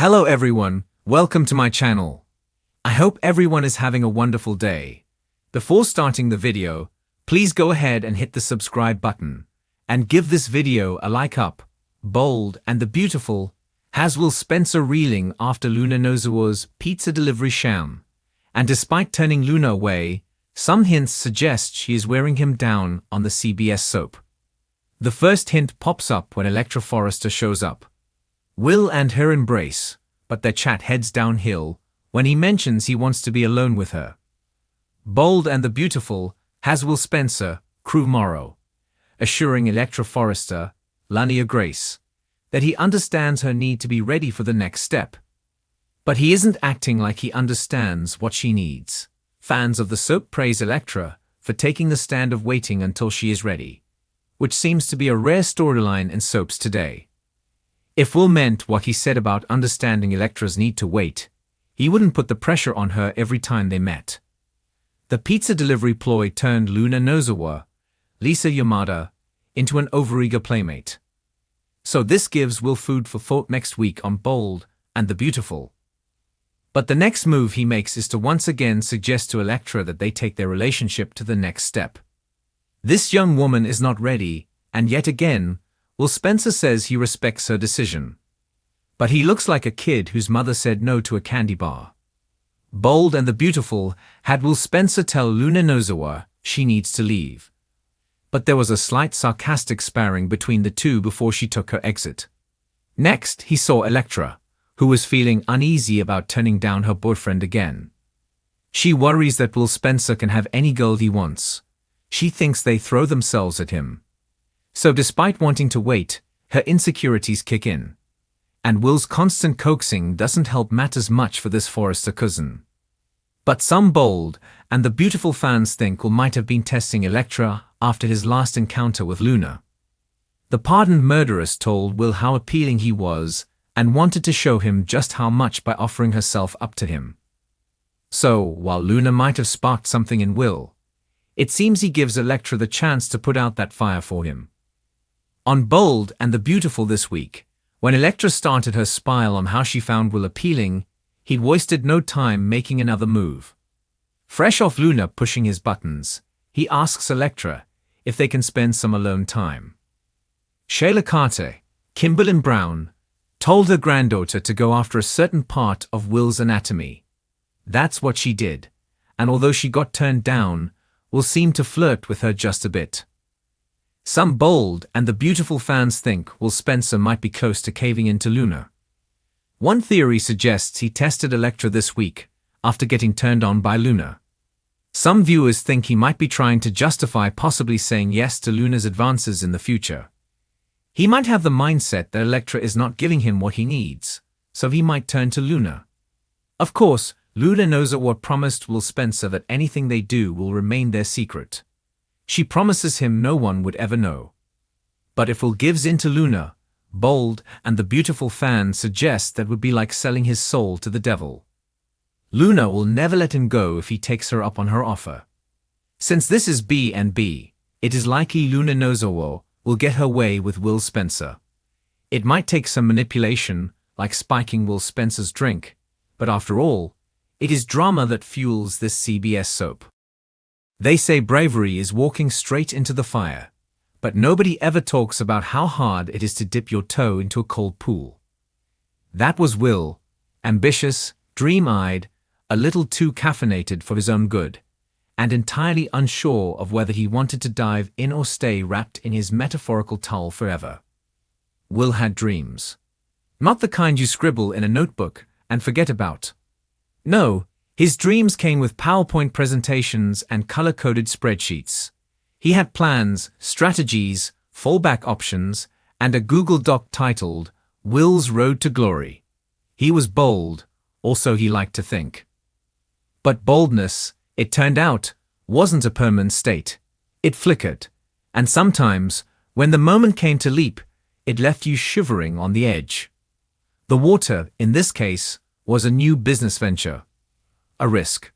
Hello everyone, welcome to my channel. I hope everyone is having a wonderful day. Before starting the video, please go ahead and hit the subscribe button and give this video a like up. Bold and the Beautiful has Will Spencer reeling after Luna Nozawa's pizza delivery sham. And despite turning Luna away, some hints suggest she is wearing him down on the CBS soap. The first hint pops up when Electra Forrester shows up. Will and her embrace, but their chat heads downhill when he mentions he wants to be alone with her. Bold and the Beautiful has Will Spencer, crew Morrow, assuring Electra Forrester, Lania Grace, that he understands her need to be ready for the next step. But he isn't acting like he understands what she needs. Fans of the soap praise Electra for taking the stand of waiting until she is ready, which seems to be a rare storyline in soaps today. If Will meant what he said about understanding Electra's need to wait, he wouldn't put the pressure on her every time they met. The pizza delivery ploy turned Luna Nozawa, Lisa Yamada, into an overeager playmate. So this gives Will food for thought next week on Bold and the Beautiful. But the next move he makes is to once again suggest to Electra that they take their relationship to the next step. This young woman is not ready, and yet again, Will Spencer says he respects her decision. But he looks like a kid whose mother said no to a candy bar. Bold and the Beautiful had Will Spencer tell Luna Nozawa she needs to leave. But there was a slight sarcastic sparring between the two before she took her exit. Next, he saw Electra, who was feeling uneasy about turning down her boyfriend again. She worries that Will Spencer can have any girl he wants. She thinks they throw themselves at him. So despite wanting to wait, her insecurities kick in. And Will's constant coaxing doesn't help matters much for this Forrester cousin. But some Bold and the Beautiful fans think Will might have been testing Electra after his last encounter with Luna. The pardoned murderess told Will how appealing he was and wanted to show him just how much by offering herself up to him. So, while Luna might have sparked something in Will, it seems he gives Electra the chance to put out that fire for him. On Bold and the Beautiful this week, when Electra started her spiel on how she found Will appealing, he'd wasted no time making another move. Fresh off Luna pushing his buttons, he asks Electra if they can spend some alone time. Shayla Carter, Kimberlyn Brown, told her granddaughter to go after a certain part of Will's anatomy. That's what she did, and although she got turned down, Will seemed to flirt with her just a bit. Some Bold and the Beautiful fans think Will Spencer might be close to caving into Luna. One theory suggests he tested Electra this week after getting turned on by Luna. Some viewers think he might be trying to justify possibly saying yes to Luna's advances in the future. He might have the mindset that Electra is not giving him what he needs, so he might turn to Luna. Of course, Luna Nozawa promised Will Spencer that anything they do will remain their secret. She promises him no one would ever know. But if Will gives in to Luna, Bold and the Beautiful fans suggest that would be like selling his soul to the devil. Luna will never let him go if he takes her up on her offer. Since this is B&B, it is likely Luna Nozawa will get her way with Will Spencer. It might take some manipulation, like spiking Will Spencer's drink, but after all, it is drama that fuels this CBS soap. They say bravery is walking straight into the fire, but nobody ever talks about how hard it is to dip your toe into a cold pool. That was Will, ambitious, dream-eyed, a little too caffeinated for his own good, and entirely unsure of whether he wanted to dive in or stay wrapped in his metaphorical towel forever. Will had dreams. Not the kind you scribble in a notebook and forget about. No, his dreams came with PowerPoint presentations and color-coded spreadsheets. He had plans, strategies, fallback options, and a Google Doc titled, Will's Road to Glory. He was bold, also he liked to think. But boldness, it turned out, wasn't a permanent state. It flickered, and sometimes, when the moment came to leap, it left you shivering on the edge. The water, in this case, was a new business venture. A risk.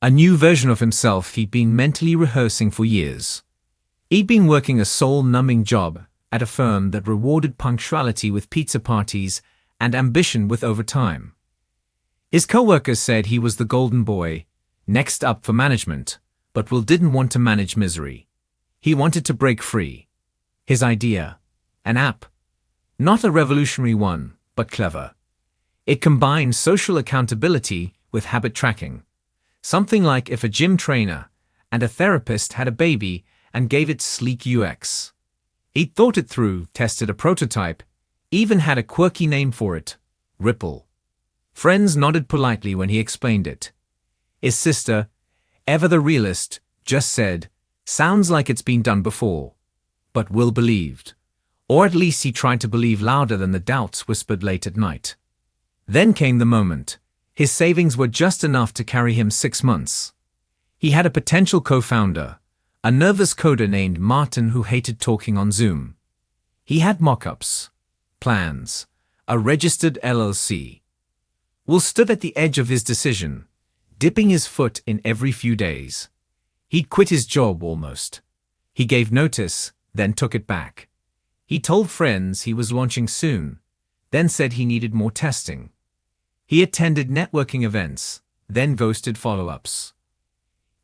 A new version of himself he'd been mentally rehearsing for years. He'd been working a soul-numbing job at a firm that rewarded punctuality with pizza parties and ambition with over time. His co-workers said he was the golden boy, next up for management, but Will didn't want to manage misery. He wanted to break free. His idea: an app. Not a revolutionary one, but clever. It combined social accountability with habit tracking. Something like if a gym trainer and a therapist had a baby and gave it sleek UX. He'd thought it through, tested a prototype, even had a quirky name for it: Ripple. Friends nodded politely when he explained it. His sister, ever the realist, just said, "Sounds like it's been done before." But Will believed. Or at least he tried to believe louder than the doubts whispered late at night. Then came the moment. His savings were just enough to carry him 6 months. He had a potential co-founder, a nervous coder named Martin who hated talking on Zoom. He had mock-ups, plans, a registered LLC. Will stood at the edge of his decision, dipping his foot in every few days. He'd quit his job almost. He gave notice, then took it back. He told friends he was launching soon, then said he needed more testing. He attended networking events, then ghosted follow-ups.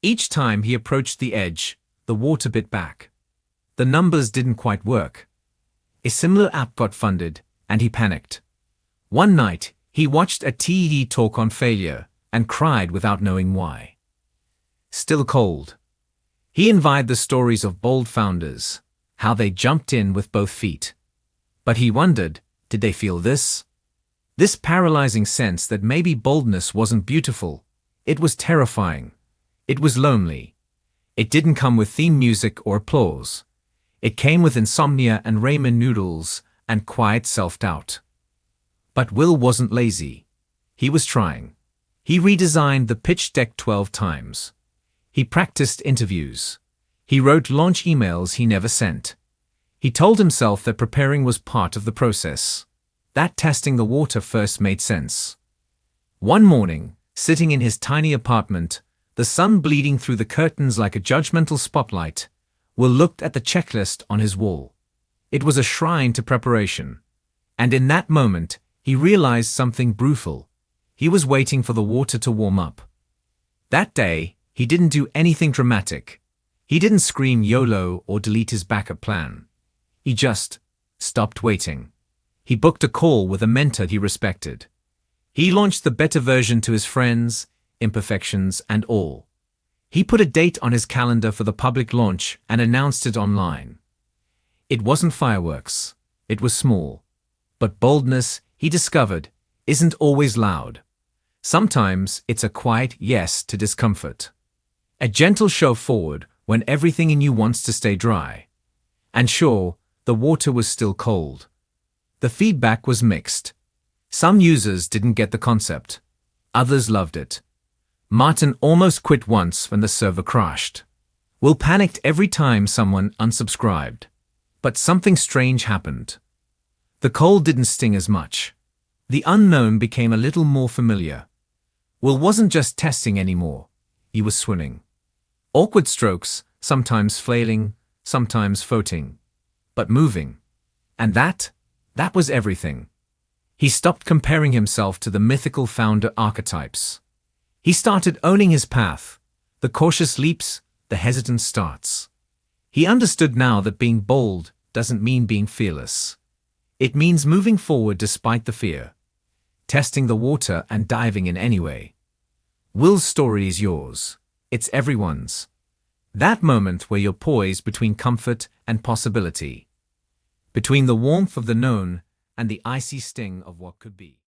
Each time he approached the edge, the water bit back. The numbers didn't quite work. A similar app got funded, and he panicked. One night, he watched a TED talk on failure and cried without knowing why. Still cold. He envied the stories of bold founders, how they jumped in with both feet. But he wondered, did they feel this? This paralyzing sense that maybe boldness wasn't beautiful. It was terrifying. It was lonely. It didn't come with theme music or applause. It came with insomnia and ramen noodles and quiet self-doubt. But Will wasn't lazy. He was trying. He redesigned the pitch deck 12 times. He practiced interviews. He wrote launch emails he never sent. He told himself that preparing was part of the process. That testing the water first made sense. One morning, sitting in his tiny apartment, the sun bleeding through the curtains like a judgmental spotlight, Will looked at the checklist on his wall. It was a shrine to preparation. And in that moment, he realized something brutal. He was waiting for the water to warm up. That day, he didn't do anything dramatic. He didn't scream YOLO or delete his backup plan. He just stopped waiting. He booked a call with a mentor he respected. He launched the beta version to his friends, imperfections and all. He put a date on his calendar for the public launch and announced it online. It wasn't fireworks. It was small. But boldness, he discovered, isn't always loud. Sometimes it's a quiet yes to discomfort. A gentle shove forward when everything in you wants to stay dry. And sure, the water was still cold. The feedback was mixed. Some users didn't get the concept. Others loved it. Martin almost quit once when the server crashed. Will panicked every time someone unsubscribed. But something strange happened. The cold didn't sting as much. The unknown became a little more familiar. Will wasn't just testing anymore. He was swimming. Awkward strokes, sometimes flailing, sometimes floating. But moving. And that was everything. He stopped comparing himself to the mythical founder archetypes. He started owning his path, the cautious leaps, the hesitant starts. He understood now that being bold doesn't mean being fearless. It means moving forward despite the fear, testing the water and diving in anyway. Will's story is yours. It's everyone's. That moment where you're poised between comfort and possibility. Between the warmth of the known and the icy sting of what could be.